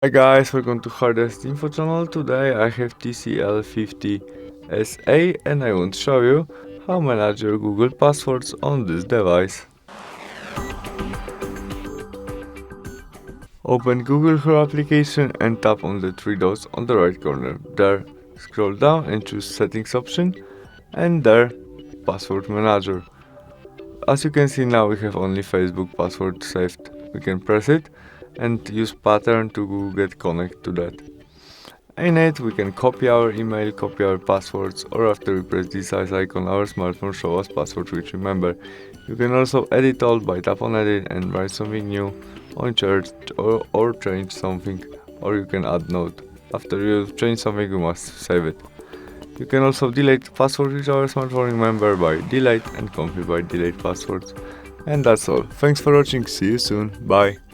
Hi guys, welcome to Hardest Info channel. Today I have TCL 50SA and I want to show you how manage your Google passwords on this device. Open Google Chrome application and tap on the three dots on the right corner. There, scroll down and choose Settings option and there, Password Manager. As you can see now we have only Facebook password saved. We can press it and use pattern to get connect to that. In it, we can copy our email, copy our passwords, or after we press this size icon, our smartphone shows us password which remember. You can also edit all by tap on edit and write something new, on chart or change something, or you can add note. After you change something, you must save it. You can also delete password which our smartphone remember by delete and confirm by delete passwords. And that's all. Thanks for watching. See you soon. Bye.